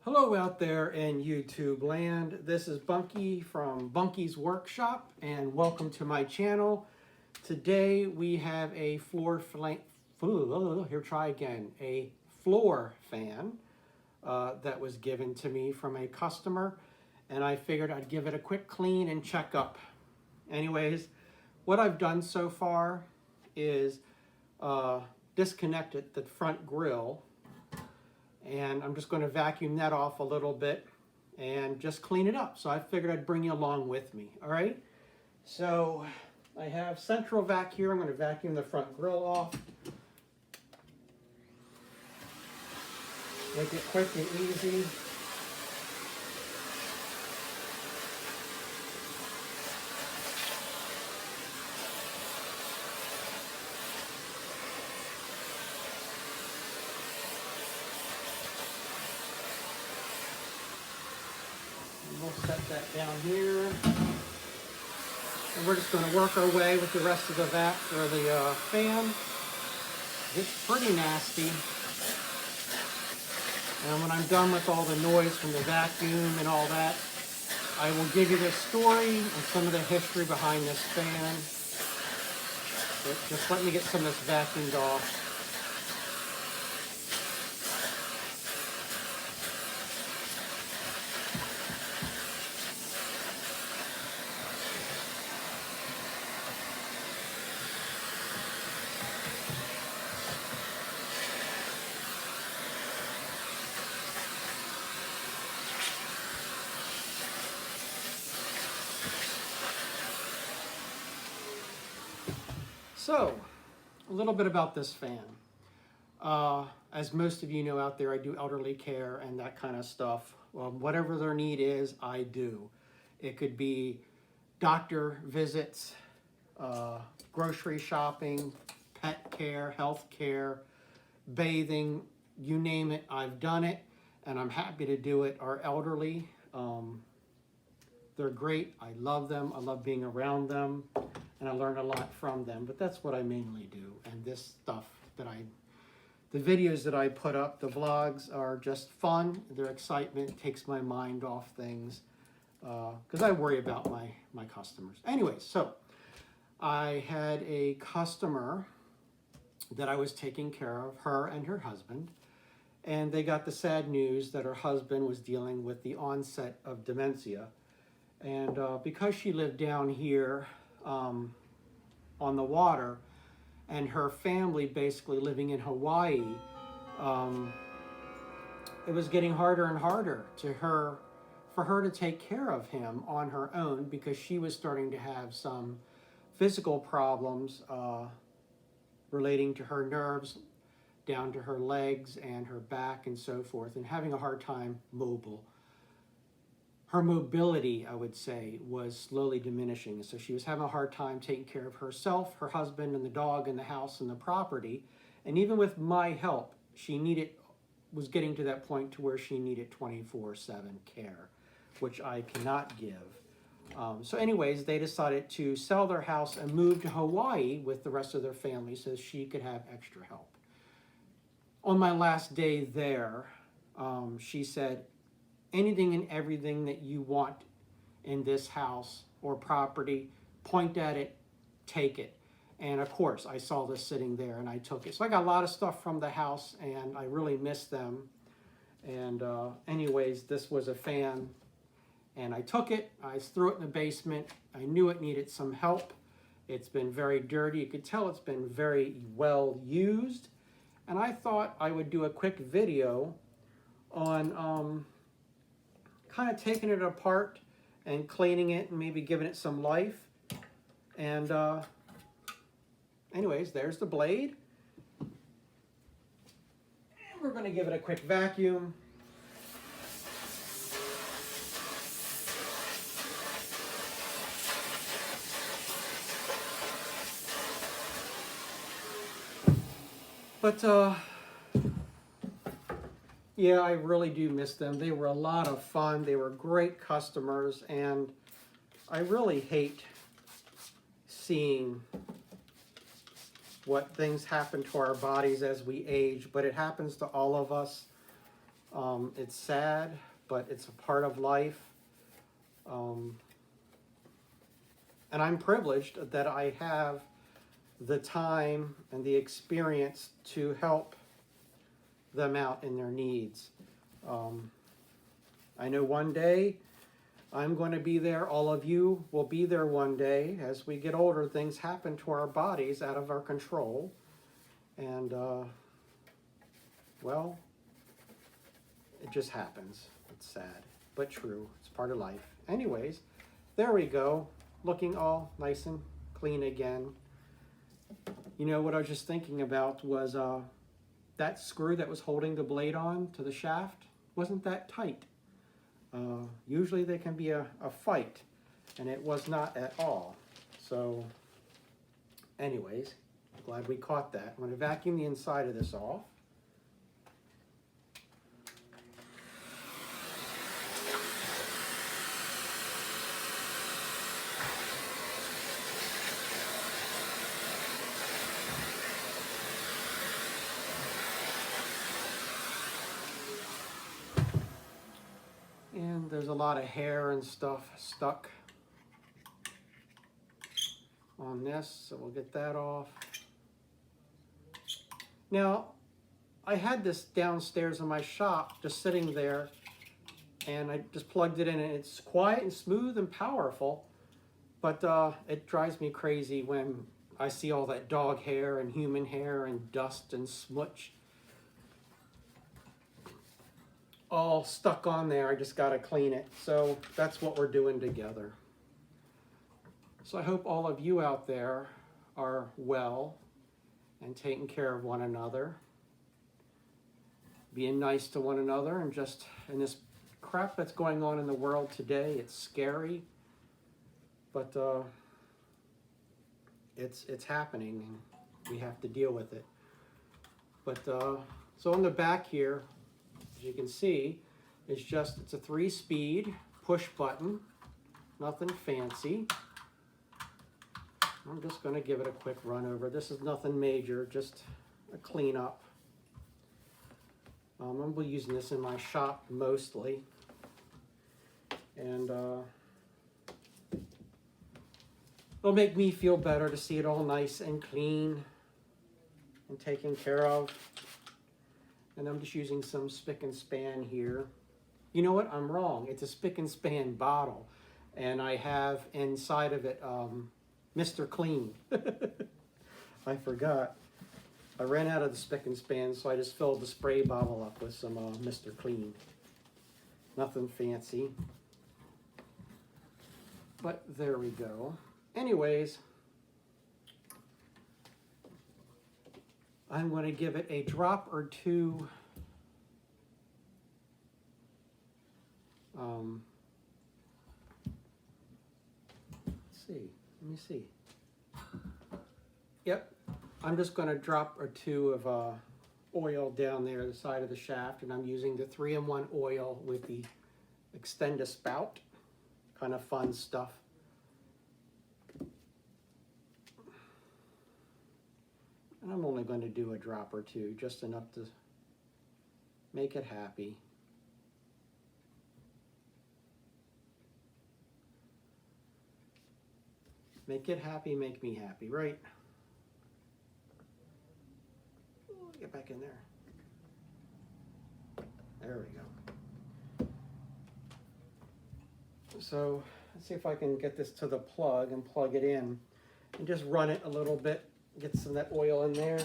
Hello out there in YouTube land. This is Bunky from Bunky's Workshop and welcome to my channel. Today we have a floor fan that was given to me from a customer, and I figured I'd give it a quick clean and check up. Anyways, what I've done so far is disconnected the front grill, and I'm just going to vacuum that off a little bit and just clean it up. So I figured I'd bring you along with me. All right, so I have central vac here. I'm going to vacuum the front grill off, make it quick and easy. We'll set that down here. And we're just going to work our way with the rest of the vac or the fan. It's pretty nasty. And when I'm done with all the noise from the vacuum and all that, I will give you the story and some of the history behind this fan. But just let me get some of this vacuumed off. So, a little bit about this fan. As most of you know out there, I do elderly care and that kind of stuff. Whatever their need is, I do. It could be doctor visits, grocery shopping, pet care, health care, bathing, you name it, I've done it, and I'm happy to do it. Our elderly, they're great. I love them. I love being around them, and I learn a lot from them, but that's what I mainly do. And this stuff that the videos that I put up, the vlogs, are just fun. Their excitement takes my mind off things, because I worry about my customers. Anyway, so I had a customer that I was taking care of, her and her husband, and they got the sad news that her husband was dealing with the onset of dementia. And because she lived down here on the water, and her family basically living in Hawaii, it was getting harder and harder for her to take care of him on her own, because she was starting to have some physical problems relating to her nerves down to her legs and her back and so forth, and having a hard time mobile. Her mobility, I would say, was slowly diminishing. So she was having a hard time taking care of herself, her husband, and the dog, and the house, and the property. And even with my help, was getting to that point to where she needed 24/7 care, which I cannot give. So anyways, they decided to sell their house and move to Hawaii with the rest of their family so she could have extra help. On my last day there, she said, anything and everything that you want in this house or property, point at it, take it. And of course, I saw this sitting there and I took it. So I got a lot of stuff from the house and I really miss them. And anyways, this was a fan and I took it, I threw it in the basement. I knew it needed some help. It's been very dirty. You could tell it's been very well used. And I thought I would do a quick video on kind of taking it apart and cleaning it and maybe giving it some life. And anyways, there's the blade. And we're going to give it a quick vacuum. But Yeah, I really do miss them. They were a lot of fun. They were great customers, and I really hate seeing what things happen to our bodies as we age, but it happens to all of us. It's sad, but it's a part of life. Um, and I'm privileged that I have the time and the experience to help them out in their needs. I know one day I'm going to be there. All of you will be there one day. As we get older, things happen to our bodies out of our control. And, well, it just happens. It's sad, but true. It's part of life. Anyways, there we go. Looking all nice and clean again. You know, what I was just thinking about was that screw that was holding the blade on to the shaft wasn't that tight. Usually they can be a fight, and it was not at all. So anyways, glad we caught that. I'm going to vacuum the inside of this off. And there's a lot of hair and stuff stuck on this, so we'll get that off. Now, I had this downstairs in my shop just sitting there, and I just plugged it in, and it's quiet and smooth and powerful, but it drives me crazy when I see all that dog hair and human hair and dust and smudge all stuck on there. I just got to clean it. So that's what we're doing together. So I hope all of you out there are well and taking care of one another, being nice to one another, and just in this crap that's going on in the world today, it's scary, but it's happening, and we have to deal with it. But so on the back here, as you can see, it's a 3-speed push button, nothing fancy. I'm just going to give it a quick run over. This is nothing major, just a cleanup. I'm be using this in my shop mostly, and it'll make me feel better to see it all nice and clean and taken care of. And I'm just using some Spick and Span here. You know what? I'm wrong. It's a Spick and Span bottle, and I have inside of it Mr. Clean. I forgot. I ran out of the Spick and Span, so I just filled the spray bottle up with some Mr. Clean. Nothing fancy, but there we go. Anyways, I'm going to give it a drop or two let me see. Yep, I'm just going to drop or two of oil down there the side of the shaft, and I'm using the 3-in-1 oil with the Extend-A-Spout. Kind of fun stuff. And I'm only going to do a drop or two, just enough to make it happy. Make it happy, make me happy, right? Get back in there. There we go. So let's see if I can get this to the plug and plug it in and just run it a little bit. Get some of that oil in there.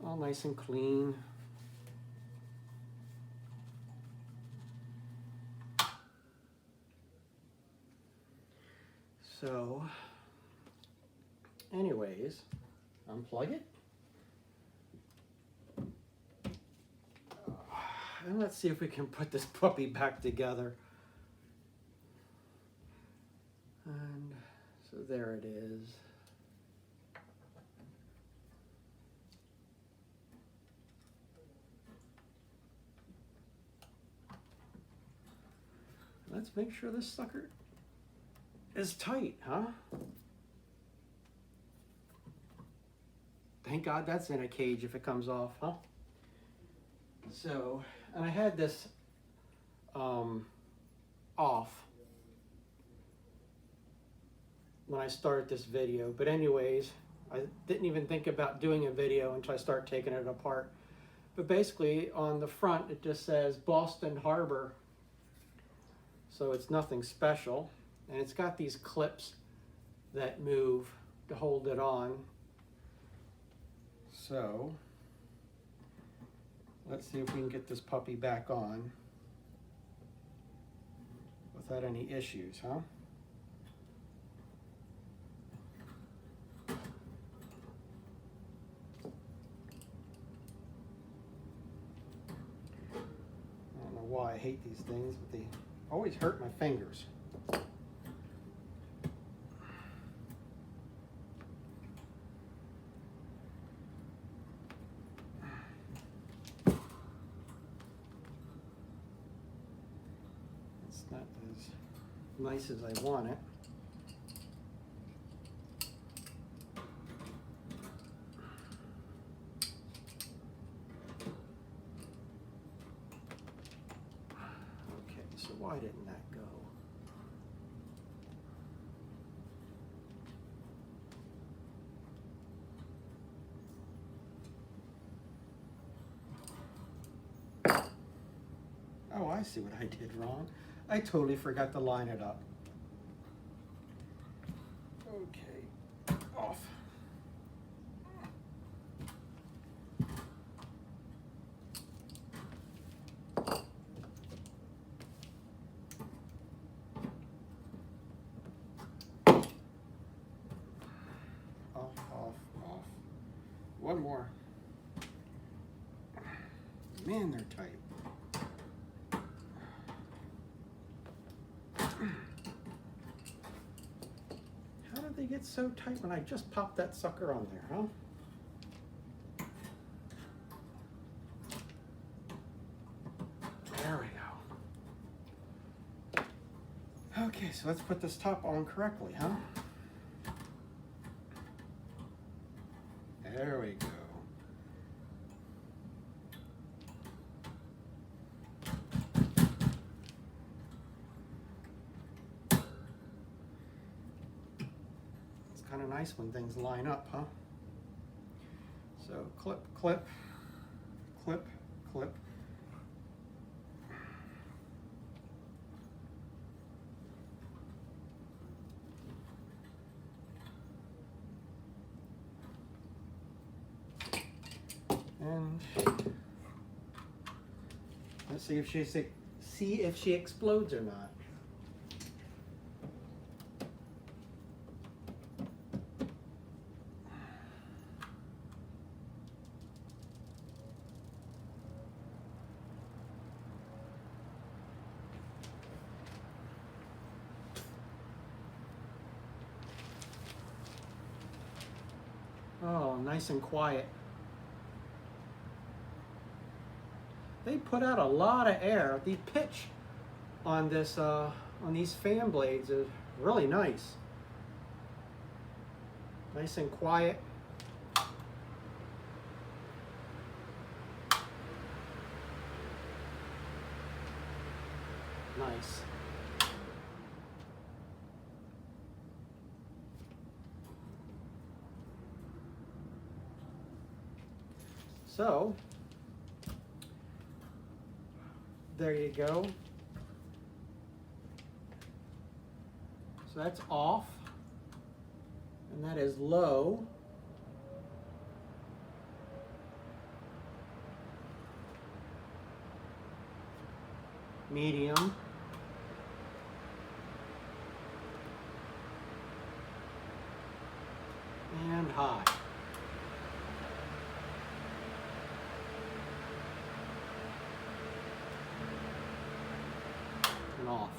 All nice and clean. So, anyways, unplug it. And let's see if we can put this puppy back together. And so there it is. Let's make sure this sucker is tight, huh? Thank God that's in a cage if it comes off, huh? So, and I had this off when I started this video, but anyways, I didn't even think about doing a video until I started taking it apart. But basically on the front it just says Boston Harbor, so it's nothing special, and it's got these clips that move to hold it on. So let's see if we can get this puppy back on without any issues, huh? I don't know why I hate these things, but they always hurt my fingers. It's not as nice as I want it. Okay, so why didn't that go? Oh, I see what I did wrong. I totally forgot to line it up. Okay, off. Off. One more. Man, they're tight. How did they get so tight when I just popped that sucker on there, huh? There we go. Okay, so let's put this top on correctly, huh? There we go. It's kind of nice when things line up, huh? So clip, clip, clip, clip. And let's see if she explodes or not. Oh, nice and quiet. They put out a lot of air. The pitch on this on these fan blades is really nice. Nice and quiet. Nice. So there you go. So that's off, and that is low. Medium. And high. and off.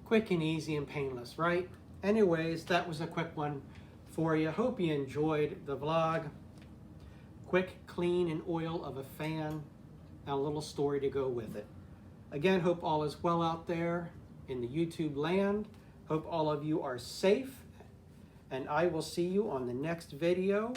Quick and easy and painless, right? Anyways, that was a quick one for you. Hope you enjoyed the vlog. Quick clean and oil of a fan and a little story to go with it. Again, hope all is well out there in the YouTube land. Hope all of you are safe, and I will see you on the next video.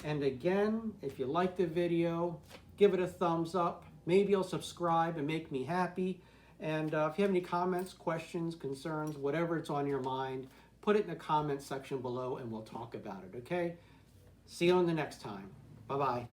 And again, if you like the video, give it a thumbs up. Maybe you'll subscribe and make me happy. And if you have any comments, questions, concerns, whatever it's on your mind, put it in the comment section below and we'll talk about it, okay? See you on the next time. Bye-bye.